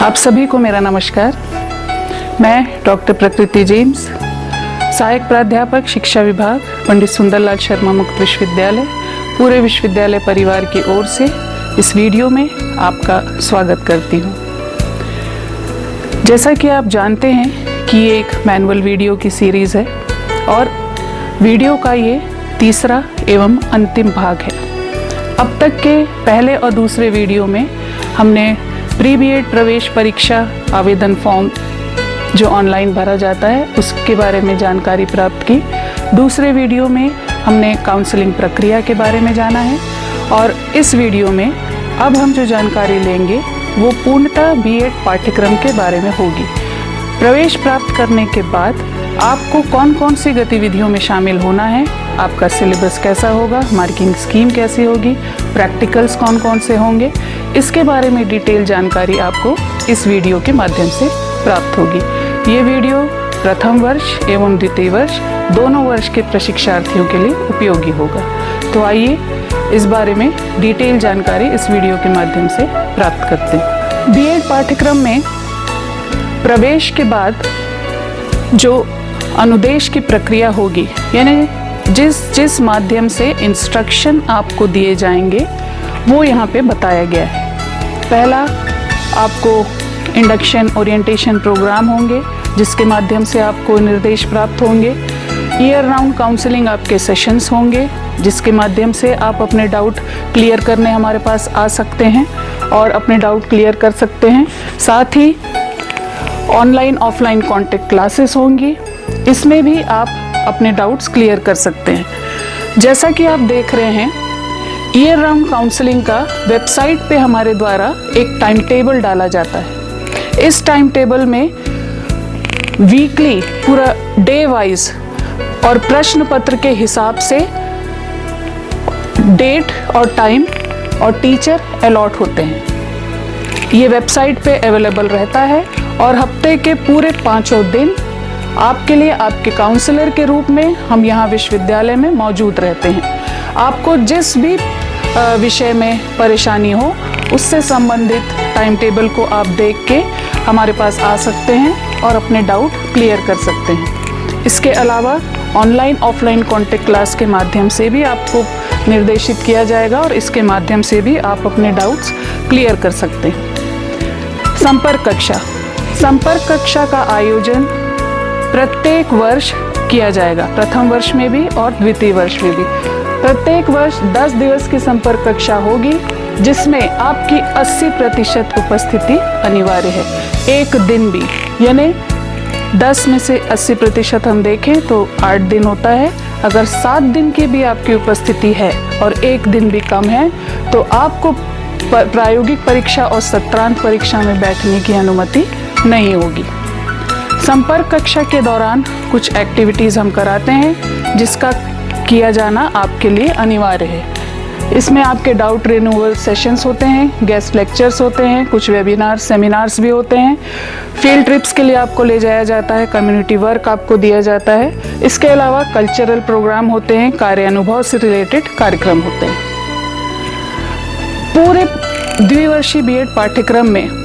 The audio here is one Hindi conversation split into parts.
आप सभी को मेरा नमस्कार। मैं डॉक्टर प्रकृति जेम्स, सहायक प्राध्यापक शिक्षा विभाग, पंडित सुंदरलाल शर्मा मुक्त विश्वविद्यालय, पूरे विश्वविद्यालय परिवार की ओर से इस वीडियो में आपका स्वागत करती हूँ। जैसा कि आप जानते हैं कि ये एक मैनुअल वीडियो की सीरीज़ है और वीडियो का ये तीसरा एवं अंतिम भाग है। अब तक के पहले और दूसरे वीडियो में हमने प्री बीएड प्रवेश परीक्षा आवेदन फॉर्म जो ऑनलाइन भरा जाता है उसके बारे में जानकारी प्राप्त की। दूसरे वीडियो में हमने काउंसलिंग प्रक्रिया के बारे में जाना है और इस वीडियो में अब हम जो जानकारी लेंगे वो पूर्णतः बीएड पाठ्यक्रम के बारे में होगी। प्रवेश प्राप्त करने के बाद आपको कौन कौन सी गतिविधियों में शामिल होना है, आपका सिलेबस कैसा होगा, मार्किंग स्कीम कैसी होगी, प्रैक्टिकल्स कौन कौन से होंगे, इसके बारे में डिटेल जानकारी आपको इस वीडियो के माध्यम से प्राप्त होगी। ये वीडियो प्रथम वर्ष एवं द्वितीय वर्ष दोनों वर्ष के प्रशिक्षार्थियों के लिए उपयोगी होगा। तो आइए इस बारे में डिटेल जानकारी इस वीडियो के माध्यम से प्राप्त करते हैं। बीएड पाठ्यक्रम में प्रवेश के बाद जो अनुदेश की प्रक्रिया होगी, यानी जिस माध्यम से इंस्ट्रक्शन आपको दिए जाएंगे वो यहाँ पे बताया गया है। पहला, आपको इंडक्शन ओरिएंटेशन प्रोग्राम होंगे जिसके माध्यम से आपको निर्देश प्राप्त होंगे। ईयर राउंड काउंसलिंग आपके सेशंस होंगे जिसके माध्यम से आप अपने डाउट क्लियर करने हमारे पास आ सकते हैं और अपने डाउट क्लियर कर सकते हैं। साथ ही ऑनलाइन ऑफलाइन कॉन्टेक्ट क्लासेस होंगी, इसमें भी आप अपने डाउट्स क्लियर कर सकते हैं। जैसा कि आप देख रहे हैं, ईयर राउंड काउंसलिंग का वेबसाइट पे हमारे द्वारा एक टाइम टेबल डाला जाता है। इस टाइम टेबल में वीकली पूरा डे वाइज और प्रश्न पत्र के हिसाब से डेट और टाइम और टीचर अलॉट होते हैं। ये वेबसाइट पे अवेलेबल रहता है और हफ्ते के पूरे 5 दिन आपके लिए आपके काउंसलर के रूप में हम यहाँ विश्वविद्यालय में मौजूद रहते हैं। आपको जिस भी विषय में परेशानी हो उससे संबंधित टाइम टेबल को आप देख के हमारे पास आ सकते हैं और अपने डाउट क्लियर कर सकते हैं। इसके अलावा ऑनलाइन ऑफलाइन कॉन्टेक्ट क्लास के माध्यम से भी आपको निर्देशित किया जाएगा और इसके माध्यम से भी आप अपने डाउट्स क्लियर कर सकते हैं। संपर्क कक्षा का आयोजन प्रत्येक वर्ष किया जाएगा, प्रथम वर्ष में भी और द्वितीय वर्ष में भी। प्रत्येक वर्ष 10 दिवस की संपर्क कक्षा होगी जिसमें आपकी 80% उपस्थिति अनिवार्य है। एक दिन भी, यानी 10 में से 80% हम देखें तो 8 दिन होता है। अगर 7 दिन की भी आपकी उपस्थिति है और एक दिन भी कम है तो आपको प्रायोगिक परीक्षा और सत्रांत परीक्षा में बैठने की अनुमति नहीं होगी। संपर्क कक्षा के दौरान कुछ एक्टिविटीज़ हम कराते हैं जिसका किया जाना आपके लिए अनिवार्य है। इसमें आपके डाउट रिन्यूअल सेशंस होते हैं, गेस्ट लेक्चर्स होते हैं, कुछ वेबिनार सेमिनार्स भी होते हैं। फील्ड ट्रिप्स के लिए आपको ले जाया जाता है, कम्युनिटी वर्क आपको दिया जाता है। इसके अलावा कल्चरल प्रोग्राम होते हैं, कार्य अनुभव से रिलेटेड कार्यक्रम होते हैं। पूरे द्विवर्षीय बीएड पाठ्यक्रम में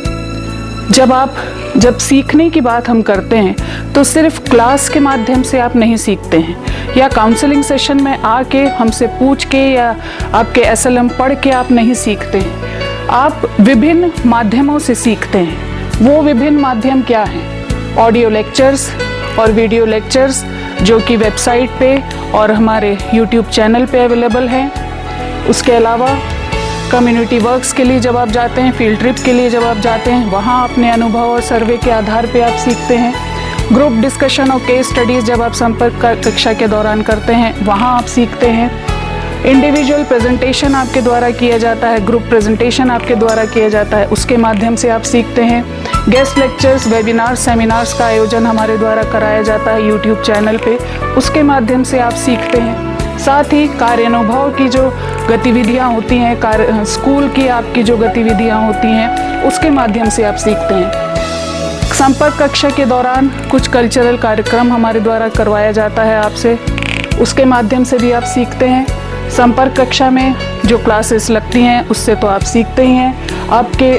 जब सीखने की बात हम करते हैं तो सिर्फ क्लास के माध्यम से आप नहीं सीखते हैं या काउंसलिंग सेशन में आके हमसे पूछ के या आपके एसएलएम पढ़ के आप नहीं सीखते हैं। आप विभिन्न माध्यमों से सीखते हैं। वो विभिन्न माध्यम क्या हैं? ऑडियो लेक्चर्स और वीडियो लेक्चर्स जो कि वेबसाइट पे और हमारे यूट्यूब चैनल पे अवेलेबल हैं। उसके अलावा कम्युनिटी वर्क्स के लिए जब आप जाते हैं, फील्ड ट्रिप के लिए जब आप जाते हैं, वहाँ अपने अनुभव और सर्वे के आधार पे आप सीखते हैं। ग्रुप डिस्कशन और केस स्टडीज़ जब आप संपर्क कक्षा के दौरान करते हैं वहाँ आप सीखते हैं। इंडिविजुअल प्रेजेंटेशन आपके द्वारा किया जाता है, ग्रुप प्रेजेंटेशन आपके द्वारा किया जाता है, उसके माध्यम से आप सीखते हैं। गेस्ट लेक्चर्स, वेबिनार, सेमिनार्स का आयोजन हमारे द्वारा कराया जाता है यूट्यूब चैनल पे, उसके माध्यम से आप सीखते हैं। साथ ही कार्य अनुभव की जो गतिविधियाँ होती हैं, स्कूल की आपकी जो गतिविधियाँ होती हैं उसके माध्यम से आप सीखते हैं। संपर्क कक्षा के दौरान कुछ कल्चरल कार्यक्रम हमारे द्वारा करवाया जाता है आपसे, उसके माध्यम से भी आप सीखते हैं। संपर्क कक्षा में जो क्लासेस लगती हैं उससे तो आप सीखते ही हैं। आपके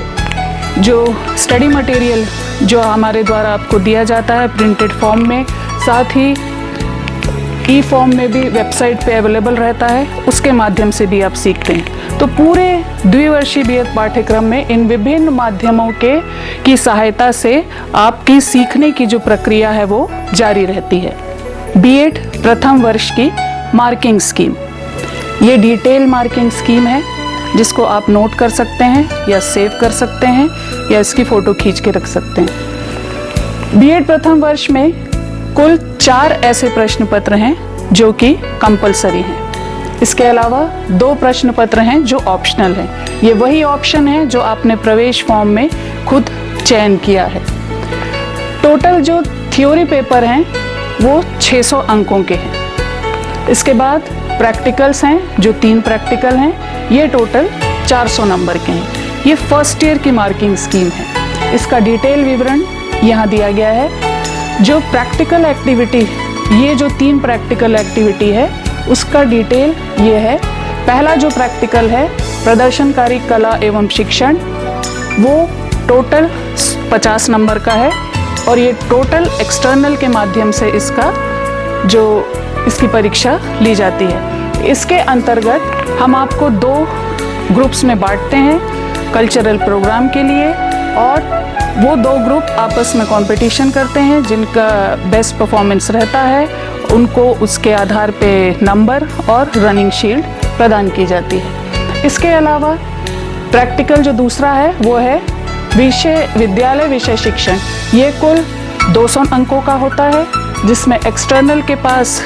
जो स्टडी मटेरियल जो हमारे द्वारा आपको दिया जाता है प्रिंटेड फॉर्म में, साथ ही ई फॉर्म में भी वेबसाइट पे अवेलेबल रहता है, उसके माध्यम से भी आप सीखते हैं। तो पूरे द्विवर्षीय बीएड पाठ्यक्रम में इन विभिन्न माध्यमों की सहायता से आपकी सीखने की जो प्रक्रिया है वो जारी रहती है। बीएड प्रथम वर्ष की मार्किंग स्कीम, ये डिटेल मार्किंग स्कीम है जिसको आप नोट कर सकते हैं या सेव कर सकते हैं या इसकी फ़ोटो खींच के रख सकते हैं। बीएड प्रथम वर्ष में कुल 4 ऐसे प्रश्न पत्र हैं जो कि कंपलसरी हैं। इसके अलावा 2 प्रश्न पत्र हैं जो ऑप्शनल हैं। ये वही ऑप्शन है जो आपने प्रवेश फॉर्म में खुद चयन किया है। टोटल जो थ्योरी पेपर हैं वो 600 अंकों के हैं। इसके बाद प्रैक्टिकल्स हैं जो 3 प्रैक्टिकल हैं, ये टोटल 400 नंबर के हैं। ये फर्स्ट ईयर की मार्किंग स्कीम है। इसका डिटेल विवरण यहाँ दिया गया है। जो प्रैक्टिकल एक्टिविटी, ये जो 3 प्रैक्टिकल एक्टिविटी है उसका डिटेल ये है। पहला जो प्रैक्टिकल है प्रदर्शनकारी कला एवं शिक्षण, वो टोटल 50 नंबर का है और ये टोटल एक्सटर्नल के माध्यम से इसकी परीक्षा ली जाती है। इसके अंतर्गत हम आपको 2 ग्रुप्स में बांटते हैं कल्चरल प्रोग्राम के लिए, और वो 2 ग्रुप आपस में कंपटीशन करते हैं। जिनका बेस्ट परफॉर्मेंस रहता है उनको उसके आधार पे नंबर और रनिंग शील्ड प्रदान की जाती है। इसके अलावा प्रैक्टिकल जो दूसरा है वो है विद्यालय विषय शिक्षण। ये कुल 200 अंकों का होता है, जिसमें एक्सटर्नल के पास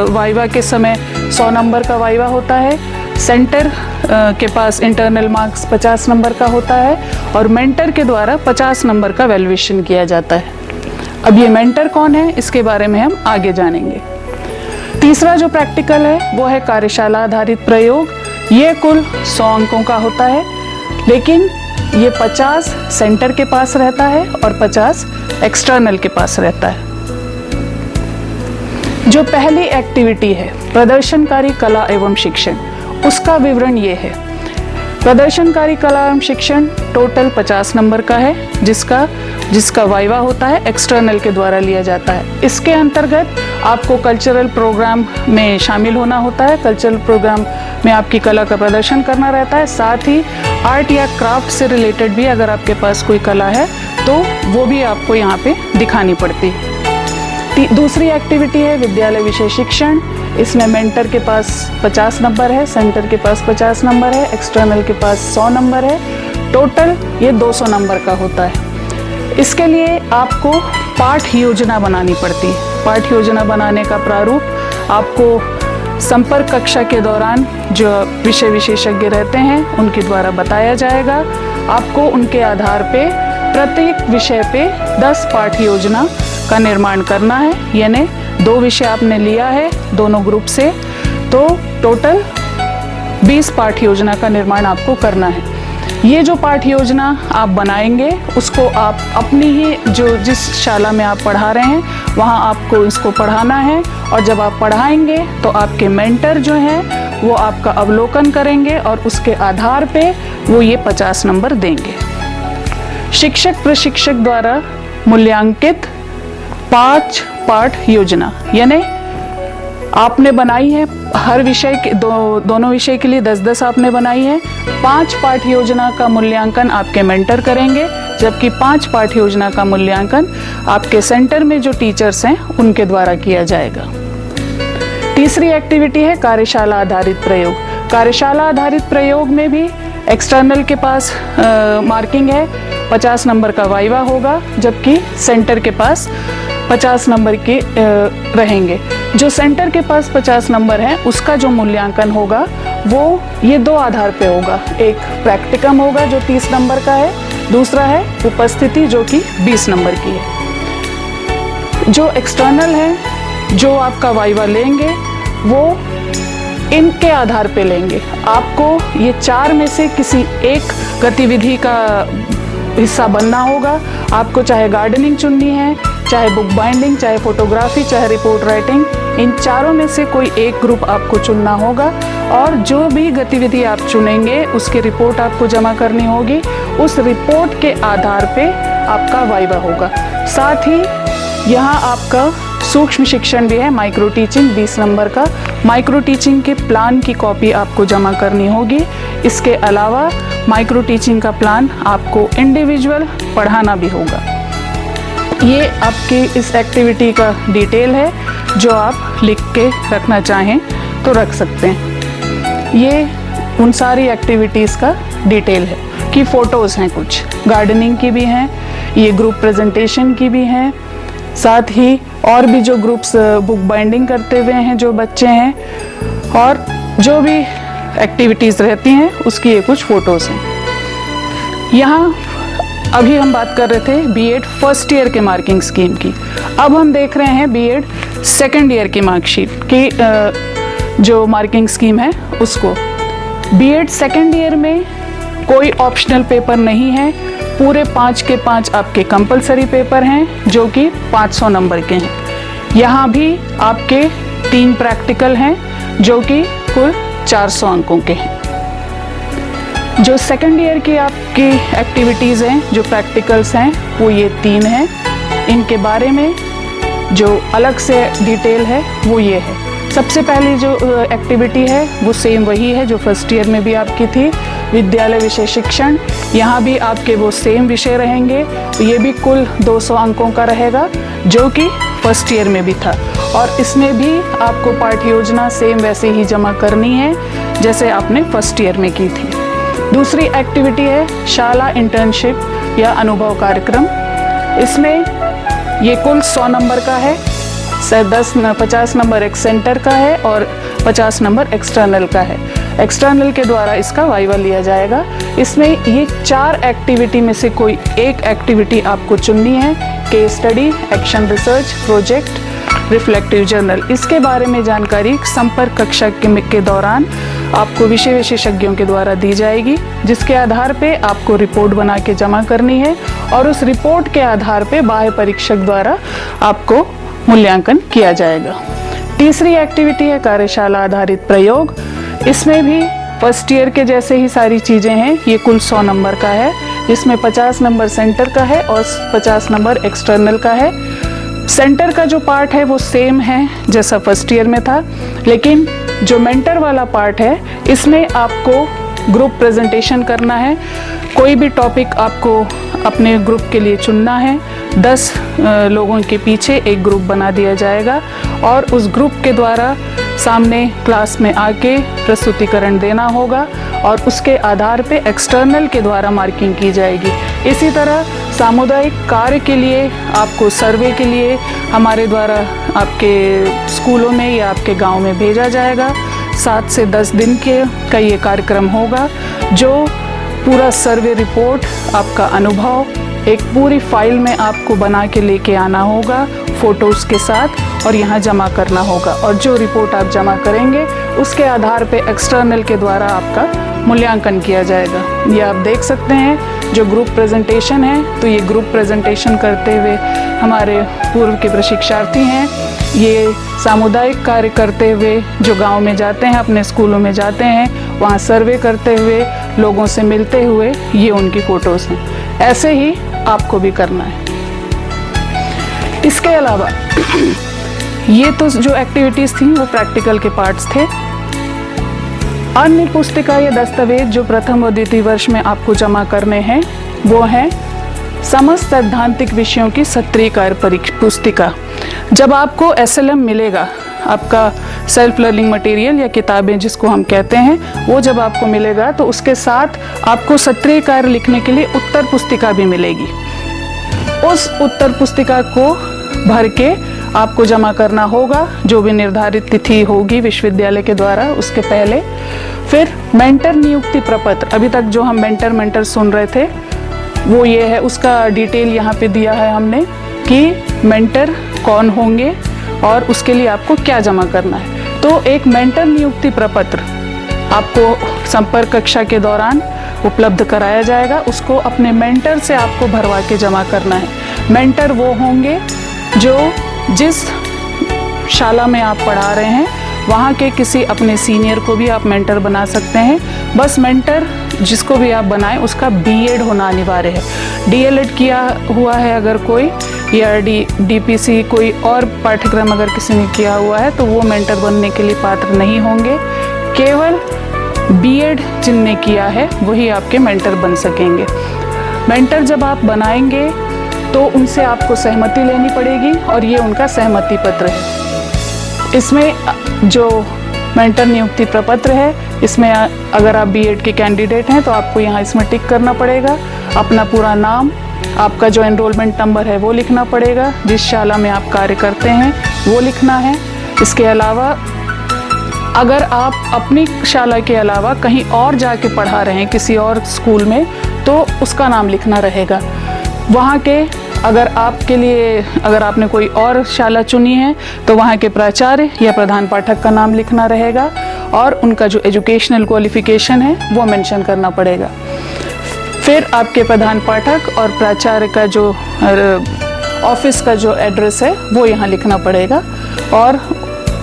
वाइवा के समय 100 नंबर का वाइवा होता है, सेंटर के पास इंटरनल मार्क्स 50 नंबर का होता है और मेंटर के द्वारा 50 नंबर का वैल्यूएशन किया जाता है। अब ये मेंटर कौन है इसके बारे में हम आगे जानेंगे। तीसरा जो प्रैक्टिकल है वो है कार्यशाला आधारित प्रयोग। ये कुल 100 अंकों का होता है, लेकिन ये 50 सेंटर के पास रहता है और 50 एक्सटर्नल के पास रहता है। जो पहली एक्टिविटी है प्रदर्शनकारी कला एवं शिक्षण, उसका विवरण ये है। प्रदर्शनकारी कला एवं शिक्षण टोटल 50 नंबर का है, जिसका वाइवा होता है एक्सटर्नल के द्वारा लिया जाता है। इसके अंतर्गत आपको कल्चरल प्रोग्राम में शामिल होना होता है। कल्चरल प्रोग्राम में आपकी कला का प्रदर्शन करना रहता है। साथ ही आर्ट या क्राफ्ट से रिलेटेड भी अगर आपके पास कोई कला है तो वो भी आपको यहाँ पे दिखानी पड़ती है। दूसरी एक्टिविटी है विद्यालय विषय शिक्षण। इसमें मेंटर के पास 50 नंबर है, सेंटर के पास 50 नंबर है, एक्सटर्नल के पास 100 नंबर है। टोटल ये 200 नंबर का होता है। इसके लिए आपको पाठ योजना बनानी पड़ती है। पाठ योजना बनाने का प्रारूप आपको संपर्क कक्षा के दौरान जो विषय विशेषज्ञ रहते हैं उनके द्वारा बताया जाएगा। आपको उनके आधार पे प्रत्येक विषय पे 10 पाठ योजना का निर्माण करना है। यानी 2 विषय आपने लिया है दोनों ग्रुप से, तो टोटल 20 पाठ योजना का निर्माण आपको करना है। ये जो पाठ योजना आप बनाएंगे उसको आप अपनी ही जिस शाला में आप पढ़ा रहे हैं वहाँ आपको इसको पढ़ाना है, और जब आप पढ़ाएंगे तो आपके मेंटर जो हैं वो आपका अवलोकन करेंगे और उसके आधार पे वो ये 50 नंबर देंगे। शिक्षक प्रशिक्षक द्वारा मूल्यांकित 5 पाठ योजना, यानी आपने बनाई है हर विषय के दोनों विषय के लिए 10-10 आपने बनाई है। 5 पाठ योजना का मूल्यांकन आपके मेंटर करेंगे, जबकि 5 पाठ योजना का मूल्यांकन आपके सेंटर में जो टीचर्स हैं उनके द्वारा किया जाएगा। तीसरी एक्टिविटी है कार्यशाला आधारित प्रयोग। कार्यशाला आधारित प्रयोग में भी एक्सटर्नल के पास मार्किंग है, 50 नंबर का वाइवा होगा, जबकि सेंटर के पास 50 नंबर के रहेंगे। जो सेंटर के पास 50 नंबर है उसका जो मूल्यांकन होगा वो ये 2 आधार पे होगा। एक प्रैक्टिकम होगा जो 30 नंबर का है, दूसरा है उपस्थिति जो कि 20 नंबर की है। जो एक्सटर्नल है जो आपका वाइवा लेंगे वो इनके आधार पे लेंगे। आपको ये 4 में से किसी एक गतिविधि का हिस्सा बनना होगा। आपको चाहे गार्डनिंग चुननी है, चाहे बुक बाइंडिंग, चाहे फोटोग्राफी, चाहे रिपोर्ट राइटिंग, इन चारों में से कोई एक ग्रुप आपको चुनना होगा और जो भी गतिविधि आप चुनेंगे उसकी रिपोर्ट आपको जमा करनी होगी। उस रिपोर्ट के आधार पे आपका वाइवा होगा। साथ ही यहाँ आपका सूक्ष्म शिक्षण भी है, माइक्रो टीचिंग 20 नंबर का। माइक्रो टीचिंग के प्लान की कॉपी आपको जमा करनी होगी। इसके अलावा माइक्रो टीचिंग का प्लान आपको इंडिविजुअल पढ़ाना भी होगा। ये आपकी इस एक्टिविटी का डिटेल है, जो आप लिख के रखना चाहें तो रख सकते हैं। ये उन सारी एक्टिविटीज़ का डिटेल है कि फ़ोटोज़ हैं, कुछ गार्डनिंग की भी हैं, ये ग्रुप प्रेजेंटेशन की भी हैं, साथ ही और भी जो ग्रुप्स बुक बाइंडिंग करते हुए हैं जो बच्चे हैं, और जो भी एक्टिविटीज़ रहती हैं उसकी ये कुछ फ़ोटोज़ हैं। यहाँ अभी हम बात कर रहे थे बीएड फर्स्ट ईयर के मार्किंग स्कीम की। अब हम देख रहे हैं बीएड सेकेंड ईयर की मार्कशीट की जो मार्किंग स्कीम है उसको। बीएड सेकेंड ईयर में कोई ऑप्शनल पेपर नहीं है, पूरे 5 के 5 आपके कंपलसरी पेपर हैं जो कि 500 नंबर के हैं। यहाँ भी आपके 3 प्रैक्टिकल हैं जो कि कुल 400 अंकों के हैं। जो सेकेंड ईयर की आपकी एक्टिविटीज़ हैं, जो प्रैक्टिकल्स हैं, वो ये 3 हैं। इनके बारे में जो अलग से डिटेल है वो ये है। सबसे पहली जो एक्टिविटी है वो सेम वही है जो फर्स्ट ईयर में भी आपकी थी, विद्यालय विषय शिक्षण। यहाँ भी आपके वो सेम विषय रहेंगे। ये भी कुल 200 अंकों का रहेगा जो कि फर्स्ट ईयर में भी था, और इसमें भी आपको पाठ्य योजना सेम वैसे ही जमा करनी है जैसे आपने फर्स्ट ईयर में की थी। दूसरी एक्टिविटी है शाला इंटर्नशिप या अनुभव कार्यक्रम। इसमें ये कुल 100 नंबर का है, 50 नंबर एक सेंटर का है और 50 नंबर एक्सटर्नल का है। एक्सटर्नल के द्वारा इसका वाइवा लिया जाएगा। इसमें ये 4 एक्टिविटी में से कोई एक एक्टिविटी आपको चुननी है। Case study, action research, project, reflective journal. इसके बारे में जानकारी संपर्क कक्षा के दौरान आपको विषय विशेषज्ञों के द्वारा दी जाएगी, जिसके आधार पे आपको रिपोर्ट बना के जमा करनी है और उस रिपोर्ट के आधार पे बाह्य परीक्षक द्वारा आपको मूल्यांकन किया जाएगा। तीसरी एक्टिविटी है कार्यशाला आधारित प्रयोग। इसमें भी फर्स्ट ईयर के जैसे ही सारी चीज़ें हैं। ये कुल 100 नंबर का है, जिसमें 50 नंबर सेंटर का है और 50 नंबर एक्सटर्नल का है। सेंटर का जो पार्ट है वो सेम है जैसा फर्स्ट ईयर में था, लेकिन जो मेंटर वाला पार्ट है इसमें आपको ग्रुप प्रेजेंटेशन करना है। कोई भी टॉपिक आपको अपने ग्रुप के लिए चुनना है। 10 लोगों के पीछे एक ग्रुप बना दिया जाएगा और उस ग्रुप के द्वारा सामने क्लास में आके प्रस्तुतिकरण देना होगा और उसके आधार पे एक्सटर्नल के द्वारा मार्किंग की जाएगी। इसी तरह सामुदायिक कार्य के लिए आपको सर्वे के लिए हमारे द्वारा आपके स्कूलों में या आपके गांव में भेजा जाएगा। 7 से 10 दिन का ये कार्यक्रम होगा, जो पूरा सर्वे रिपोर्ट, आपका अनुभव एक पूरी फाइल में आपको बना के लेके आना होगा फ़ोटोज़ के साथ और यहाँ जमा करना होगा। और जो रिपोर्ट आप जमा करेंगे उसके आधार पे एक्सटर्नल के द्वारा आपका मूल्यांकन किया जाएगा। ये आप देख सकते हैं जो ग्रुप प्रेजेंटेशन है, तो ये ग्रुप प्रेजेंटेशन करते हुए हमारे पूर्व के प्रशिक्षार्थी हैं। ये सामुदायिक कार्य करते हुए जो गांव में जाते हैं, अपने स्कूलों में जाते हैं, वहाँ सर्वे करते हुए, लोगों से मिलते हुए, ये उनकी फ़ोटोज़ हैं। ऐसे ही आपको भी करना है। इसके अलावा ये तो जो एक्टिविटीज़ थी वो प्रैक्टिकल के पार्ट्स थे। अन्य पुस्तिका या दस्तावेज जो प्रथम और द्वितीय वर्ष में आपको जमा करने हैं वो हैं समस्त सैद्धांतिक विषयों की सत्रीय कार्य पुस्तिका। जब आपको SLM मिलेगा, आपका सेल्फ लर्निंग मटेरियल या किताबें जिसको हम कहते हैं, वो जब आपको मिलेगा तो उसके साथ आपको सत्रीय कार्य लिखने के लिए उत्तर पुस्तिका भी मिलेगी। उस उत्तर पुस्तिका को भर के आपको जमा करना होगा, जो भी निर्धारित तिथि होगी विश्वविद्यालय के द्वारा उसके पहले। फिर मेंटर नियुक्ति प्रपत्र, अभी तक जो हम मेंटर सुन रहे थे वो ये है, उसका डिटेल यहाँ पे दिया है हमने कि मेंटर कौन होंगे और उसके लिए आपको क्या जमा करना है। तो एक मेंटर नियुक्ति प्रपत्र आपको संपर्क कक्षा के दौरान उपलब्ध कराया जाएगा। उसको अपने मेंटर से आपको भरवा के जमा करना है। मेंटर वो होंगे जो जिस शाला में आप पढ़ा रहे हैं वहाँ के किसी अपने सीनियर को भी आप मेंटर बना सकते हैं। बस मेंटर जिसको भी आप बनाएं उसका बीएड होना अनिवार्य है। डीएलएड किया हुआ है अगर कोई, या डीपीसी कोई और पाठ्यक्रम अगर किसी ने किया हुआ है तो वो मेंटर बनने के लिए पात्र नहीं होंगे। केवल बीएड जिनने किया है वही आपके मेंटर बन सकेंगे। मेंटर जब आप बनाएंगे तो उनसे आपको सहमति लेनी पड़ेगी और ये उनका सहमति पत्र है। इसमें जो मेंटर नियुक्ति प्रपत्र है, इसमें अगर आप बीएड के कैंडिडेट हैं तो आपको यहाँ इसमें टिक करना पड़ेगा। अपना पूरा नाम, आपका जो एनरोलमेंट नंबर है वो लिखना पड़ेगा, जिस शाला में आप कार्य करते हैं वो लिखना है। इसके अलावा अगर आप अपनी शाला के अलावा कहीं और जाके पढ़ा रहे हैं किसी और स्कूल में तो उसका नाम लिखना रहेगा। वहाँ के अगर आपने कोई और शाला चुनी है तो वहाँ के प्राचार्य या प्रधान पाठक का नाम लिखना रहेगा और उनका जो एजुकेशनल क्वालिफिकेशन है वो मेंशन करना पड़ेगा। फिर आपके प्रधान पाठक और प्राचार्य का जो ऑफिस का जो एड्रेस है वो यहाँ लिखना पड़ेगा और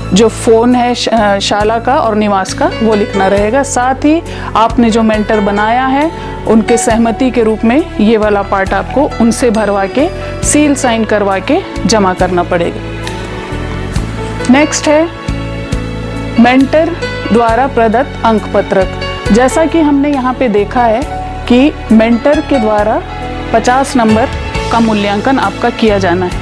जो फ़ोन है शाला का और निवास का वो लिखना रहेगा। साथ ही आपने जो मेंटर बनाया है उनके सहमति के रूप में ये वाला पार्ट आपको उनसे भरवा के सील साइन करवा के जमा करना पड़ेगा। नेक्स्ट है मेंटर द्वारा प्रदत्त अंक पत्रक। जैसा कि हमने यहाँ पे देखा है कि मेंटर के द्वारा 50 नंबर का मूल्यांकन आपका किया जाना है।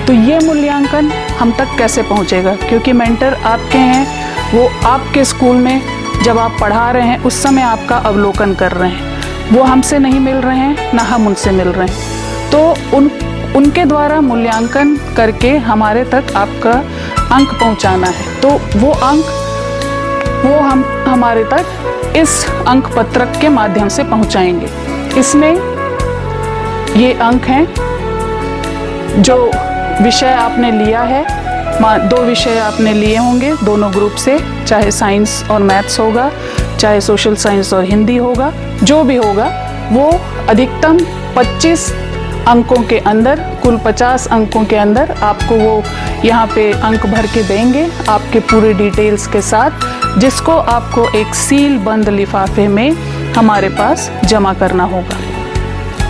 तो ये मूल्यांकन हम तक कैसे पहुँचेगा, क्योंकि मेंटर आपके हैं, वो आपके स्कूल में जब आप पढ़ा रहे हैं उस समय आपका अवलोकन कर रहे हैं, वो हमसे नहीं मिल रहे हैं ना हम उनसे मिल रहे हैं। तो उनके द्वारा मूल्यांकन करके हमारे तक आपका अंक पहुंचाना है। तो वो अंक हम हमारे तक इस अंक पत्रक के माध्यम से पहुंचाएंगे। इसमें ये अंक हैं जो विषय आपने लिया है, 2 विषय आपने लिए होंगे दोनों ग्रुप से, चाहे साइंस और मैथ्स होगा, चाहे सोशल साइंस और हिंदी होगा, जो भी होगा वो अधिकतम 25 अंकों के अंदर, कुल 50 अंकों के अंदर आपको वो यहाँ पे अंक भर के देंगे आपके पूरे डिटेल्स के साथ, जिसको आपको एक सील बंद लिफाफे में हमारे पास जमा करना होगा।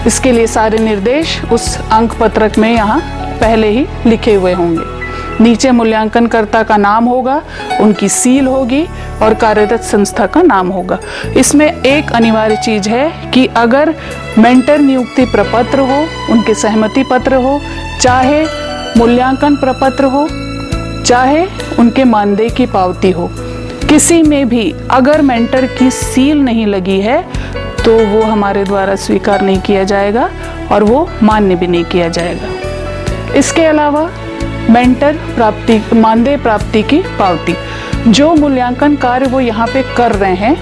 इसके लिए सारे निर्देश उस अंक पत्रक में यहाँ पहले ही लिखे हुए होंगे। नीचे मूल्यांकनकर्ता का नाम होगा, उनकी सील होगी और कार्यरत संस्था का नाम होगा। इसमें एक अनिवार्य चीज है कि अगर मेंटर नियुक्ति प्रपत्र हो, उनके सहमति पत्र हो, चाहे मूल्यांकन प्रपत्र हो, चाहे उनके मानदेय की पावती हो, किसी में भी अगर मेंटर की सील नहीं लगी है तो वो हमारे द्वारा स्वीकार नहीं किया जाएगा और वो मान्य भी नहीं किया जाएगा। इसके अलावा मेंटर मानदेय प्राप्ति की पावती, जो मूल्यांकन कार्य वो यहाँ पे कर रहे हैं,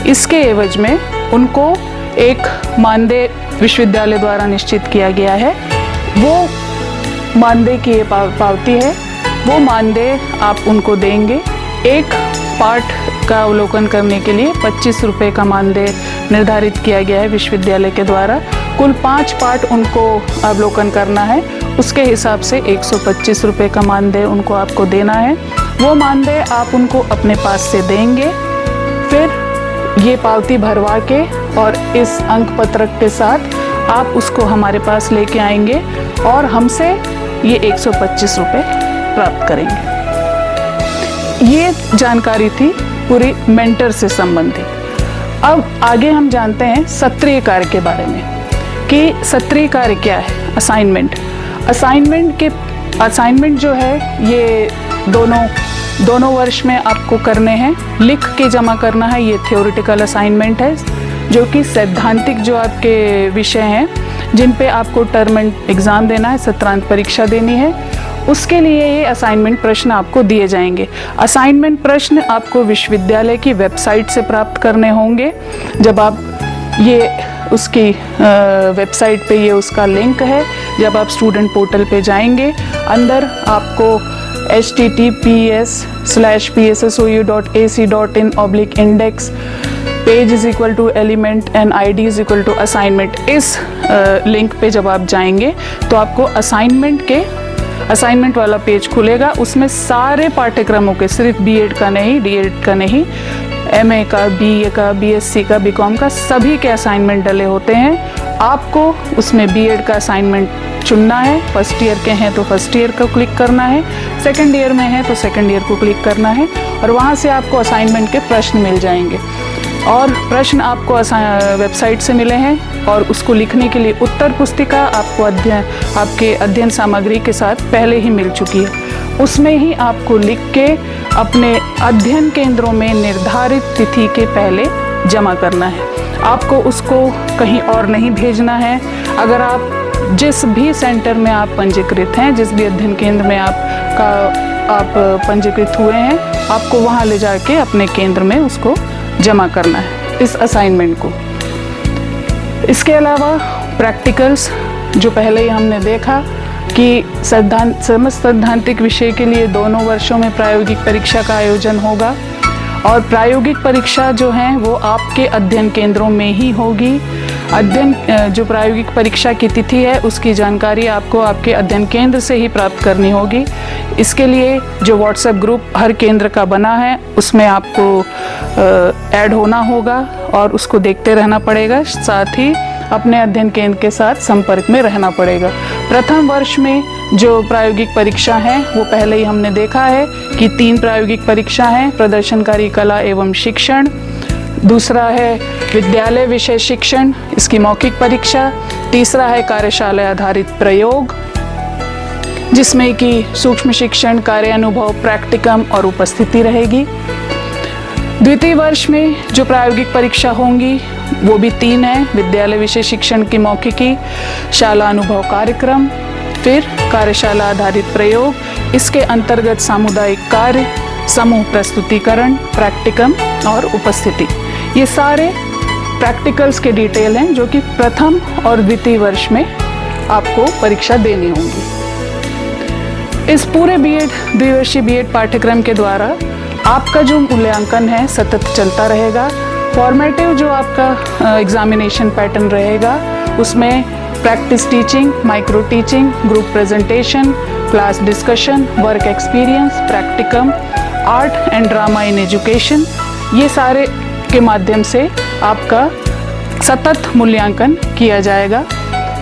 इसके एवज में उनको एक मानदेय विश्वविद्यालय द्वारा निश्चित किया गया है। वो मानदेय की पावती है, वो मानदेय आप उनको देंगे। एक पाठ का अवलोकन करने के लिए 25 रुपये का मानदेय निर्धारित किया गया है विश्वविद्यालय के द्वारा। कुल 5 पाठ उनको अवलोकन करना है, उसके हिसाब से 125 रुपये का मानदेय उनको आपको देना है। वो मानदेय आप उनको अपने पास से देंगे। फिर ये पावती भरवा के और इस अंक पत्रक के साथ आप उसको हमारे पास लेके आएंगे और हमसे ये 125 रुपये प्राप्त करेंगे। ये जानकारी थी पूरी मेंटर से संबंधित। अब आगे हम जानते हैं सत्रीय कार्य के बारे में कि सत्रीय कार्य क्या है। असाइनमेंट जो है ये दोनों वर्ष में आपको करने हैं, लिख के जमा करना है। ये थ्योरेटिकल असाइनमेंट है जो कि सैद्धांतिक जो आपके विषय हैं जिन पे आपको टर्म एग्ज़ाम देना है, सत्रांत परीक्षा देनी है, उसके लिए ये असाइनमेंट प्रश्न आपको दिए जाएंगे। असाइनमेंट प्रश्न आपको विश्वविद्यालय की वेबसाइट से प्राप्त करने होंगे। जब आप ये उसकी वेबसाइट पे ये उसका लिंक है, जब आप स्टूडेंट पोर्टल पे जाएंगे, अंदर आपको https:/pssoU.ac.in/index page =element and id =assignment, इस लिंक पे जब आप जाएंगे तो आपको असाइनमेंट के असाइनमेंट वाला पेज खुलेगा। उसमें सारे पाठ्यक्रमों के, सिर्फ बीएड का नहीं, डीएड का नहीं, एमए का, बीए का, बीएससी का, बीकॉम का, सभी के असाइनमेंट डले होते हैं। आपको उसमें बीएड का असाइनमेंट चुनना है। फर्स्ट ईयर के हैं तो फर्स्ट ईयर को क्लिक करना है, सेकंड ईयर में है तो सेकंड ईयर को क्लिक करना है, और वहाँ से आपको असाइनमेंट के प्रश्न मिल जाएंगे। और प्रश्न आपको वेबसाइट से मिले हैं, और उसको लिखने के लिए उत्तर पुस्तिका आपको आपके अध्ययन सामग्री के साथ पहले ही मिल चुकी है। उसमें ही आपको लिख के अपने अध्ययन केंद्रों में निर्धारित तिथि के पहले जमा करना है। आपको उसको कहीं और नहीं भेजना है। अगर आप जिस भी सेंटर में आप पंजीकृत हैं, जिस भी अध्ययन केंद्र में आप पंजीकृत हुए हैं, आपको वहाँ ले जाके अपने केंद्र में उसको जमा करना है, इस असाइनमेंट को। इसके अलावा प्रैक्टिकल्स, जो पहले ही हमने देखा कि समस्त सैद्धांतिक विषय के लिए दोनों वर्षों में प्रायोगिक परीक्षा का आयोजन होगा, और प्रायोगिक परीक्षा जो है वो आपके अध्ययन केंद्रों में ही होगी। जो प्रायोगिक परीक्षा की तिथि है उसकी जानकारी आपको आपके अध्ययन केंद्र से ही प्राप्त करनी होगी। इसके लिए जो व्हाट्सएप ग्रुप हर केंद्र का बना है उसमें आपको ऐड होना होगा और उसको देखते रहना पड़ेगा। साथ ही अपने अध्ययन केंद्र के साथ संपर्क में रहना पड़ेगा। प्रथम वर्ष में जो प्रायोगिक परीक्षा है वो पहले ही हमने देखा है कि 3 प्रायोगिक परीक्षा हैं। प्रदर्शनकारी कला एवं शिक्षण, दूसरा है विद्यालय विषय शिक्षण, इसकी मौखिक परीक्षा, तीसरा है कार्यशाला आधारित प्रयोग, जिसमें कि सूक्ष्म शिक्षण, कार्य अनुभव, प्रैक्टिकम और उपस्थिति रहेगी। द्वितीय वर्ष में जो प्रायोगिक परीक्षा होंगी वो भी 3 है। विद्यालय विषय शिक्षण की मौखिकी, शाला अनुभव कार्यक्रम, फिर कार्यशाला आधारित प्रयोग। इसके अंतर्गत सामुदायिक कार्य, समूह प्रस्तुतिकरण, प्रैक्टिकम और उपस्थिति, ये सारे प्रैक्टिकल्स के डिटेल हैं जो कि प्रथम और द्वितीय वर्ष में आपको परीक्षा देनी होंगी। इस पूरे बीएड, द्विवर्षीय बीएड पाठ्यक्रम के द्वारा आपका जो मूल्यांकन है सतत चलता रहेगा। फॉर्मेटिव जो आपका एग्जामिनेशन पैटर्न रहेगा उसमें practice teaching, micro teaching, group presentation, class discussion, work experience, practicum, art and drama in education, ये सारे के माध्यम से आपका सतत मूल्यांकन किया जाएगा।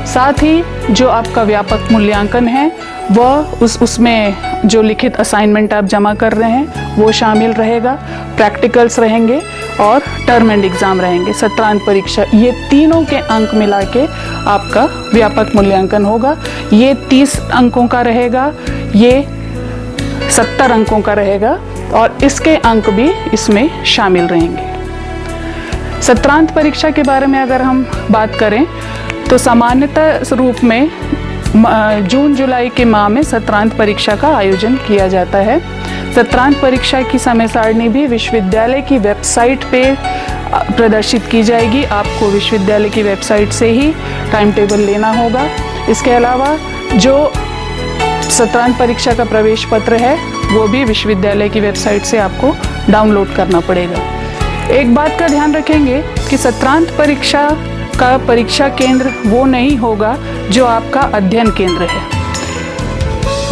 साथ ही जो आपका व्यापक मूल्यांकन है वह उसमें जो लिखित असाइनमेंट आप जमा कर रहे हैं वो शामिल रहेगा, प्रैक्टिकल्स रहेंगे और टर्म एंड एग्ज़ाम रहेंगे, सत्रांत परीक्षा, ये तीनों के अंक मिला के आपका व्यापक मूल्यांकन होगा। ये 30 अंकों का रहेगा, ये 70 अंकों का रहेगा और इसके अंक भी इसमें शामिल रहेंगे। सत्रांत परीक्षा के बारे में अगर हम बात करें तो सामान्यतः रूप में जून जुलाई के माह में सत्रांत परीक्षा का आयोजन किया जाता है। सत्रांत परीक्षा की समय सारणी भी विश्वविद्यालय की वेबसाइट पे प्रदर्शित की जाएगी। आपको विश्वविद्यालय की वेबसाइट से ही टाइम टेबल लेना होगा। इसके अलावा जो सत्रांत परीक्षा का प्रवेश पत्र है वो भी विश्वविद्यालय की वेबसाइट से आपको डाउनलोड करना पड़ेगा। एक बात का ध्यान रखेंगे कि सत्रांत परीक्षा का परीक्षा केंद्र वो नहीं होगा जो आपका अध्ययन केंद्र है।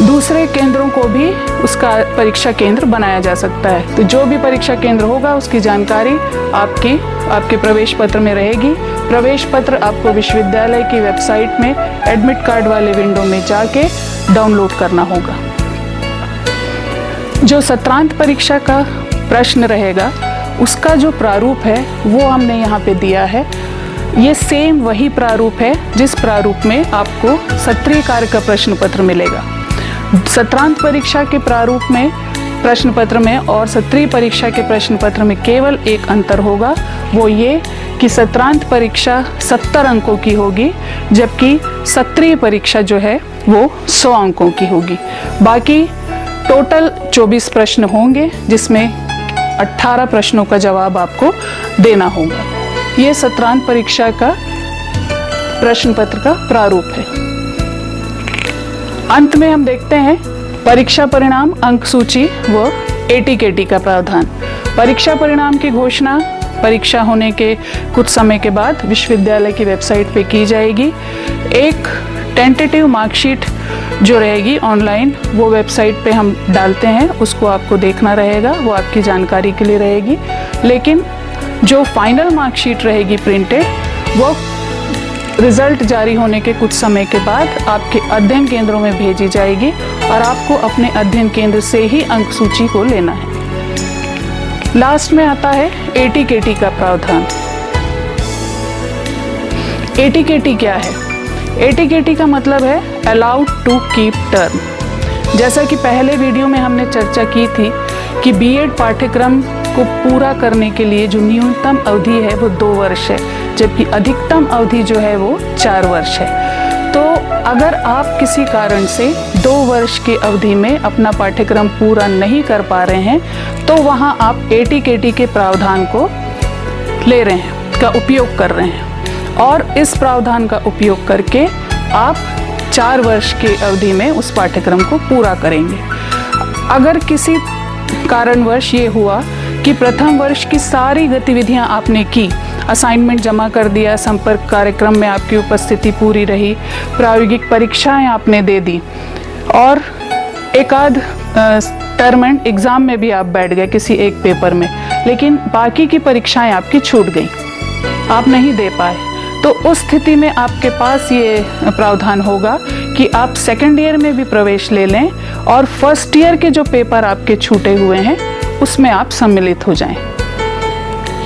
दूसरे केंद्रों को भी उसका परीक्षा केंद्र बनाया जा सकता है। तो जो भी परीक्षा केंद्र होगा उसकी जानकारी आपके प्रवेश पत्र में रहेगी। प्रवेश पत्र आपको विश्वविद्यालय की वेबसाइट में एडमिट कार्ड वाले विंडो में जाके डाउनलोड करना होगा। जो सत्रांत परीक्षा का प्रश्न रहेगा उसका जो प्रारूप है वो हमने यहाँ पे दिया है। ये सेम वही प्रारूप है जिस प्रारूप में आपको सत्रीय कार्य का प्रश्न पत्र मिलेगा। सत्रांत परीक्षा के प्रारूप में प्रश्न पत्र में और सत्रीय परीक्षा के प्रश्न पत्र में केवल एक अंतर होगा, वो ये कि सत्रांत परीक्षा 70 अंकों की होगी जबकि सत्रीय परीक्षा जो है वो 100 अंकों की होगी। बाकी टोटल 24 प्रश्न होंगे जिसमें 18 प्रश्नों का जवाब आपको देना होगा। ये सत्रांत परीक्षा का प्रश्न पत्र का प्रारूप है। अंत में हम देखते हैं परीक्षा परिणाम, अंक सूची व एटीकेटी का प्रावधान। परीक्षा परिणाम की घोषणा परीक्षा होने के कुछ समय के बाद विश्वविद्यालय की वेबसाइट पे की जाएगी। एक टेंटेटिव मार्कशीट जो रहेगी ऑनलाइन, वो वेबसाइट पे हम डालते हैं, उसको आपको देखना रहेगा, वो आपकी जानकारी के लिए रहेगी। लेकिन जो फाइनल मार्कशीट रहेगी प्रिंटेड, वो रिजल्ट जारी होने के कुछ समय के बाद आपके अध्ययन केंद्रों में भेजी जाएगी और आपको अपने अध्ययन केंद्र से ही अंक सूची को लेना है। लास्ट में आता है ATKT का प्रावधान। ATKT क्या है? ATKT का मतलब है अलाउड टू कीप टर्म। जैसा कि पहले वीडियो में हमने चर्चा की थी कि B.Ed पाठ्यक्रम को पूरा करने के लिए जो न्यूनतम अवधि है वो 2 वर्ष है, जबकि अधिकतम अवधि जो है वो 4 वर्ष है। तो अगर आप किसी कारण से 2 वर्ष की अवधि में अपना पाठ्यक्रम पूरा नहीं कर पा रहे हैं, तो वहाँ आप ATKT के प्रावधान को ले रहे हैं, का उपयोग कर रहे हैं, और इस प्रावधान का उपयोग करके आप 4 वर्ष की अवधि में उस पाठ्यक्रम को पूरा करेंगे। अगर किसी कारणवश ये हुआ कि प्रथम वर्ष की सारी गतिविधियां आपने की, असाइनमेंट जमा कर दिया, संपर्क कार्यक्रम में आपकी उपस्थिति पूरी रही, प्रायोगिक परीक्षाएं आपने दे दी और एक आध टर्म एंड एग्ज़ाम में भी आप बैठ गए किसी एक पेपर में, लेकिन बाकी की परीक्षाएं आपकी छूट गई, आप नहीं दे पाए, तो उस स्थिति में आपके पास ये प्रावधान होगा कि आप सेकेंड ईयर में भी प्रवेश ले लें और फर्स्ट ईयर के जो पेपर आपके छूटे हुए हैं उसमें आप सम्मिलित हो जाएं।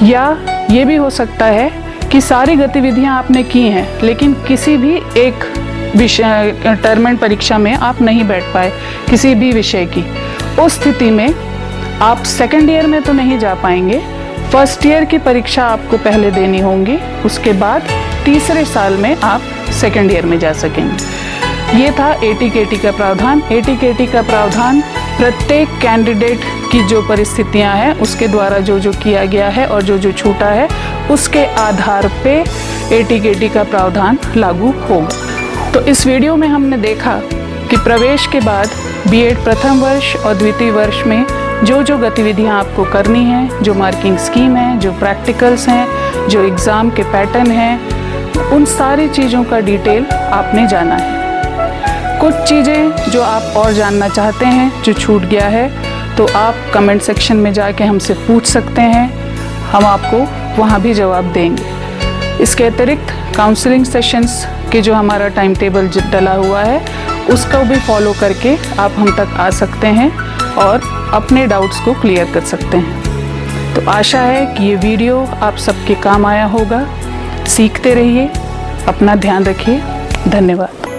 या ये भी हो सकता है कि सारी गतिविधियां आपने की हैं लेकिन किसी भी एक विषय टर्म एंड परीक्षा में आप नहीं बैठ पाए किसी भी विषय की, उस स्थिति में आप सेकेंड ईयर में तो नहीं जा पाएंगे, फर्स्ट ईयर की परीक्षा आपको पहले देनी होंगी, उसके बाद तीसरे साल में आप सेकेंड ईयर में जा सकेंगे। ये था ATKT का प्रावधान। ATKT का प्रावधान प्रत्येक कैंडिडेट की जो परिस्थितियां हैं उसके द्वारा जो जो किया गया है और जो जो छूटा है उसके आधार पे ATKT का प्रावधान लागू होगा। तो इस वीडियो में हमने देखा कि प्रवेश के बाद B.Ed प्रथम वर्ष और द्वितीय वर्ष में जो जो गतिविधियां आपको करनी है, जो मार्किंग स्कीम है, जो प्रैक्टिकल्स हैं, जो एग्ज़ाम के पैटर्न हैं, उन सारी चीज़ों का डिटेल आपने जाना है। कुछ चीज़ें जो आप और जानना चाहते हैं जो छूट गया है तो आप कमेंट सेक्शन में जाके हमसे पूछ सकते हैं, हम आपको वहाँ भी जवाब देंगे। इसके अतिरिक्त काउंसलिंग सेशंस के जो हमारा टाइम टेबल डला हुआ है उसको भी फॉलो करके आप हम तक आ सकते हैं और अपने डाउट्स को क्लियर कर सकते हैं। तो आशा है कि ये वीडियो आप सबके काम आया होगा। सीखते रहिए, अपना ध्यान रखिए। धन्यवाद।